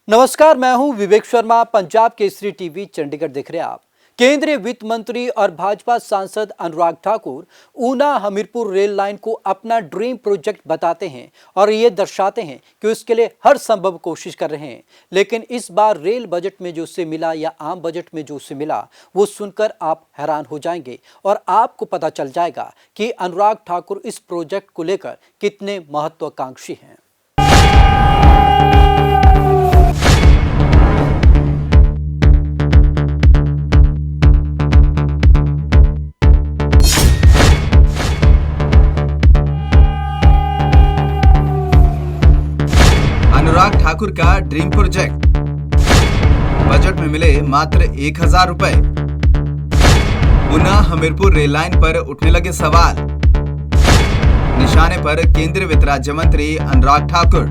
नमस्कार, मैं हूं विवेक शर्मा। पंजाब केसरी टीवी चंडीगढ़ देख रहे हैं आप। केंद्रीय वित्त मंत्री और भाजपा सांसद अनुराग ठाकुर ऊना हमीरपुर रेल लाइन को अपना ड्रीम प्रोजेक्ट बताते हैं और ये दर्शाते हैं कि उसके लिए हर संभव कोशिश कर रहे हैं। लेकिन इस बार रेल बजट में जो उससे मिला या आम बजट में जो उससे मिला, वो सुनकर आप हैरान हो जाएंगे और आपको पता चल जाएगा कि अनुराग ठाकुर इस प्रोजेक्ट को लेकर कितने महत्वाकांक्षी हैं। अनुराग ठाकुर का ड्रीम प्रोजेक्ट, बजट में मिले मात्र 1000 रुपए। ऊना हमीरपुर रेल लाइन पर उठने लगे सवाल, निशाने पर केंद्रीय वित्त राज्य मंत्री अनुराग ठाकुर।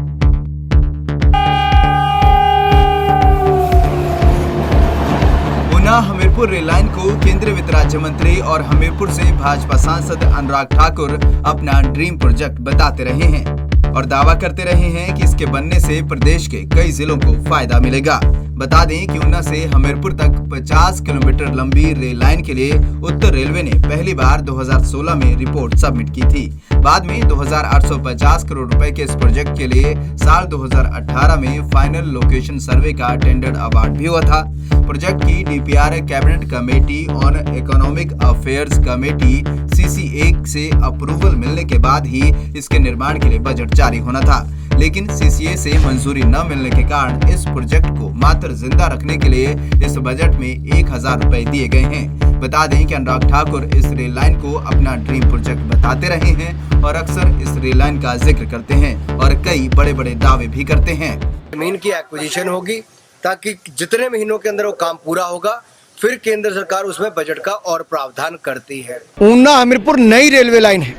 ऊना हमीरपुर रेल लाइन को केंद्रीय वित्त राज्य मंत्री और हमीरपुर से भाजपा सांसद अनुराग ठाकुर अपना ड्रीम प्रोजेक्ट बताते रहे हैं और दावा करते रहे हैं कि इसके बनने से प्रदेश के कई जिलों को फायदा मिलेगा। बता दें कि ऊना से हमीरपुर तक 50 किलोमीटर लंबी रेल लाइन के लिए उत्तर रेलवे ने पहली बार 2016 में रिपोर्ट सबमिट की थी। बाद में 2850 करोड़ रुपए के इस प्रोजेक्ट के लिए साल 2018 में फाइनल लोकेशन सर्वे का टेंडर अवार्ड भी हुआ था। प्रोजेक्ट की DPR cabinet committee on economic affairs committee CCA से अप्रूवल मिलने के बाद ही इसके निर्माण के लिए बजट जारी होना था, लेकिन CCA से मंजूरी न मिलने के कारण इस प्रोजेक्ट को मात्र जिंदा रखने के लिए इस बजट में 1000 रुपए दिए गए हैं। बता दें कि अनुराग ठाकुर इस रेल लाइन को अपना ड्रीम प्रोजेक्ट बताते रहे हैं और अक्सर इस रेल लाइन का जिक्र करते हैं और कई बड़े बड़े दावे भी करते हैं। जमीन की एक्विजिशन होगी ताकि जितने महीनों के अंदर वो काम पूरा होगा, फिर केंद्र सरकार उसमें बजट का और प्रावधान करती है। ऊना हमीरपुर नई रेलवे लाइन है,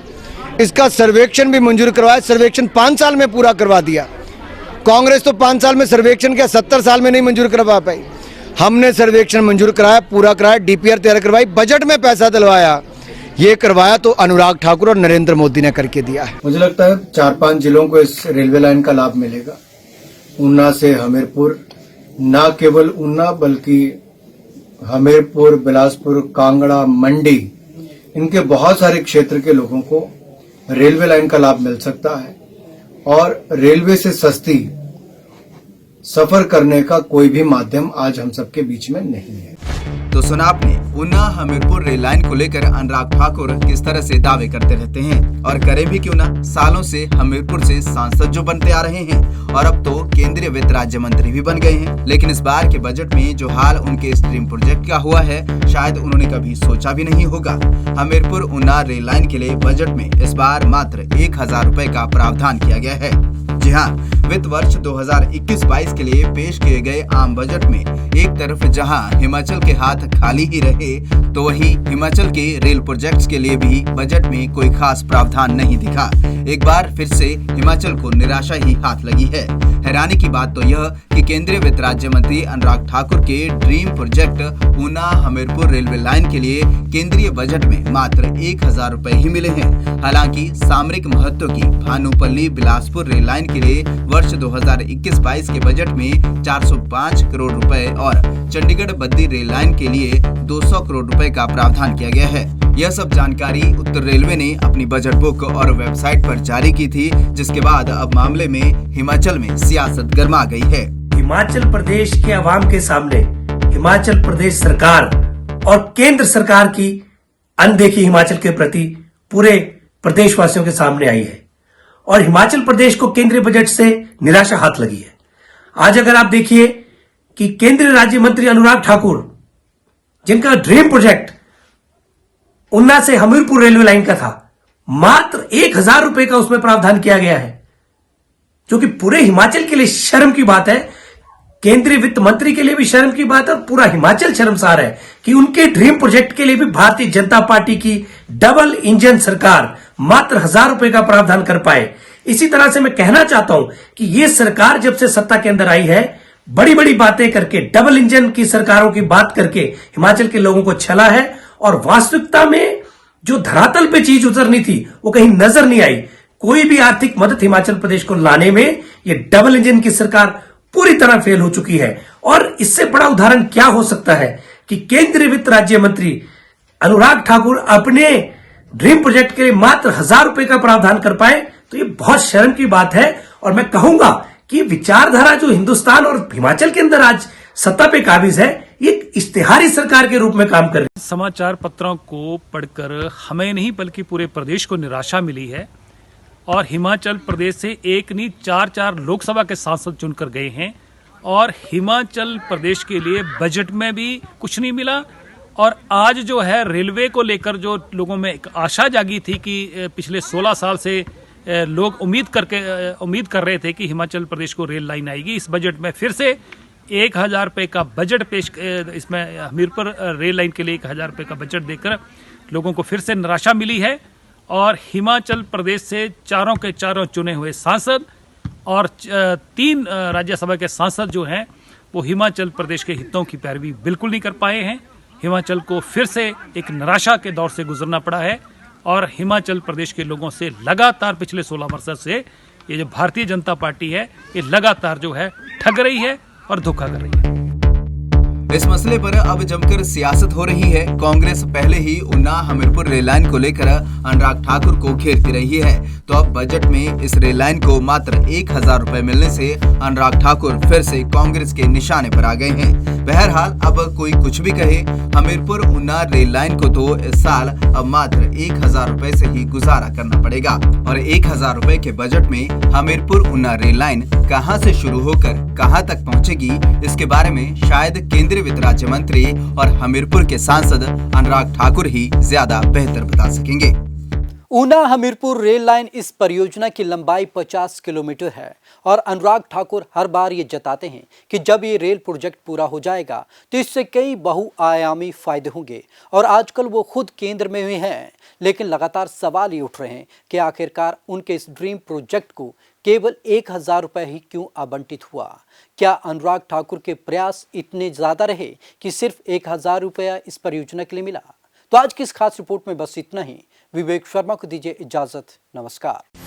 इसका सर्वेक्षण भी मंजूर करवाया। सर्वेक्षण 5 साल में पूरा करवा दिया। कांग्रेस तो 5 साल में सर्वेक्षण क्या 70 साल में नहीं मंजूर करवा पाई। हमने सर्वेक्षण मंजूर कराया, पूरा कराया, डीपीआर तैयार करवाई, बजट में पैसा दिलवाया। ये करवाया तो अनुराग ठाकुर और नरेंद्र मोदी ने करके दिया है। मुझे लगता है 4-5 जिलों को इस रेलवे लाइन का लाभ मिलेगा। ऊना से हमीरपुर, न केवल ऊना बल्कि हमीरपुर, बिलासपुर, कांगड़ा, मंडी, इनके बहुत सारे क्षेत्र के लोगों को रेलवे लाइन का लाभ मिल सकता है और रेलवे से सस्ती सफर करने का कोई भी माध्यम आज हम सबके बीच में नहीं है। तो सुना आपने ऊना हमीरपुर रेल लाइन को लेकर अनुराग ठाकुर किस तरह से दावे करते रहते हैं और करें भी क्यों ना, सालों से हमीरपुर से सांसद जो बनते आ रहे हैं और अब तो केंद्रीय वित्त राज्य मंत्री भी बन गए हैं। लेकिन इस बार के बजट में जो हाल उनके इस ड्रीम प्रोजेक्ट का हुआ है, शायद उन्होंने कभी सोचा भी नहीं होगा। हमीरपुर ऊना रेल लाइन के लिए बजट में इस बार मात्र 1000 रुपए का प्रावधान किया गया है। जी हाँ, वित्त वर्ष 2021-22 के लिए पेश किए गए आम बजट में एक तरफ जहां हिमाचल के हाथ खाली ही रहे, तो वहीं हिमाचल के रेल प्रोजेक्ट्स के लिए भी बजट में कोई खास प्रावधान नहीं दिखा। एक बार फिर से हिमाचल को निराशा ही हाथ लगी है। हैरानी की बात तो यह कि केंद्रीय वित्त राज्य मंत्री अनुराग ठाकुर के dream project Una Hamirpur railway line के लिए केंद्रीय बजट में मात्र 1000 रुपए ही मिले हैं। हालांकि सामरिक महत्व की भानुपल्ली बिलासपुर रेल लाइन के लिए वर्ष 2021-22 के बजट में 405 करोड़ रुपए और चंडीगढ़ बद्दी रेल लाइन के लिए 200 करोड़ रुपए का प्रावधान किया गया है। यह सब जानकारी उत्तर रेलवे ने अपनी बजट बुक और वेबसाइट पर जारी की थी, जिसके बाद अब मामले में हिमाचल में सियासत गर्मा गई है। हिमाचल प्रदेश के आवाम के सामने हिमाचल प्रदेश सरकार और केंद्र सरकार की अनदेखी हिमाचल के प्रति पूरे प्रदेशवासियों के सामने आई है और हिमाचल प्रदेश को केंद्रीय बजट से निराशा हाथ लगी है। आज अगर आप देखिए कि केंद्रीय राज्य मंत्री अनुराग ठाकुर, जिनका ड्रीम प्रोजेक्ट ऊना से हमीरपुर रेलवे लाइन का था, मात्र 1000 रुपए का उसमें प्रावधान किया गया है, जो कि पूरे हिमाचल के लिए शर्म की बात है। केंद्रीय वित्त मंत्री के लिए भी शर्म की बात है और पूरा हिमाचल शर्मसार है कि उनके ड्रीम प्रोजेक्ट के लिए भी भारतीय जनता पार्टी की डबल इंजन सरकार मात्र 1000 रुपए का प्रावधान कर पाए। इसी तरह से मैं कहना चाहता हूं कि ये सरकार जब से सत्ता के अंदर आई है, बड़ी बड़ी बातें करके, डबल इंजन की सरकारों की बात करके हिमाचल के लोगों को छला है और वास्तविकता में जो धरातल पे चीज उतरनी थी वो कहीं नजर नहीं आई। कोई भी आर्थिक मदद हिमाचल प्रदेश को लाने में ये डबल इंजन की सरकार पूरी तरह फेल हो चुकी है। और इससे बड़ा उदाहरण क्या हो सकता है कि केंद्रीय वित्त राज्य मंत्री अनुराग ठाकुर अपने ड्रीम प्रोजेक्ट के लिए मात्र 1,000 रुपए का प्रावधान कर पाए, तो ये बहुत शर्म की बात है। और मैं कहूंगा कि विचारधारा जो हिंदुस्तान और हिमाचल के अंदर आज सत्ता पे काबिज है, ये इश्तेहारी सरकार के रूप में काम कर रही है। समाचार पत्रों को पढ़कर हमें नहीं बल्कि पूरे प्रदेश को निराशा मिली है और हिमाचल प्रदेश से एक नहीं 4 लोकसभा के सांसद चुनकर गए हैं और हिमाचल प्रदेश के लिए बजट में भी कुछ नहीं मिला। और आज जो है रेलवे को लेकर जो लोगों में एक आशा जागी थी कि पिछले 16 साल से लोग उम्मीद कर रहे थे कि हिमाचल प्रदेश को रेल लाइन आएगी, इस बजट में फिर से 1,000 रुपये का बजट पेश, इसमें हमीरपुर रेल लाइन के लिए 1,000 रुपये का बजट देकर लोगों को फिर से निराशा मिली है। और हिमाचल प्रदेश से चारों के चारों चुने हुए सांसद और 3 राज्यसभा के सांसद जो हैं वो हिमाचल प्रदेश के हितों की पैरवी बिल्कुल नहीं कर पाए हैं। हिमाचल को फिर से एक निराशा के दौर से गुजरना पड़ा है और हिमाचल प्रदेश के लोगों से लगातार पिछले 16 वर्षों से ये जो भारतीय जनता पार्टी है ये लगातार जो है ठग रही है और धोखा कर रही है। इस मसले पर अब जमकर सियासत हो रही है। कांग्रेस पहले ही ऊना हमीरपुर रेल लाइन को लेकर अनुराग ठाकुर को घेरती रही है, तो अब बजट में इस रेल लाइन को मात्र 1,000 रुपए मिलने से अनुराग ठाकुर फिर से कांग्रेस के निशाने पर आ गए हैं। बहरहाल अब कोई कुछ भी कहे, हमीरपुर ऊना रेल लाइन को तो इस साल अब मात्र 1,000 रुपए से ही गुजारा करना पड़ेगा और 1,000 रुपए के बजट में हमीरपुर ऊना रेल लाइन कहां से शुरू होकर कहां तक पहुंचेगी, इसके बारे में शायद केंद्रीय वित्त राज्य मंत्री और हमीरपुर के सांसद अनुराग ठाकुर ही ज्यादा बेहतर बता सकेंगे। ऊना हमीरपुर रेल लाइन इस परियोजना की लंबाई 50 किलोमीटर है और अनुराग ठाकुर हर बार ये जताते हैं कि जब ये रेल प्रोजेक्ट पूरा हो जाएगा तो इससे कई बहुआयामी फायदे होंगे और आजकल वो खुद केंद्र में हुए हैं, लेकिन लगातार सवाल ये उठ रहे हैं कि आखिरकार उनके इस ड्रीम प्रोजेक्ट को केवल 1,000 रुपये ही क्यों आवंटित हुआ। क्या अनुराग ठाकुर के प्रयास इतने ज़्यादा रहे कि सिर्फ 1,000 रुपया इस परियोजना के लिए मिला? तो आज की इस खास रिपोर्ट में बस इतना ही। विवेक शर्मा को दीजिए इजाजत। नमस्कार।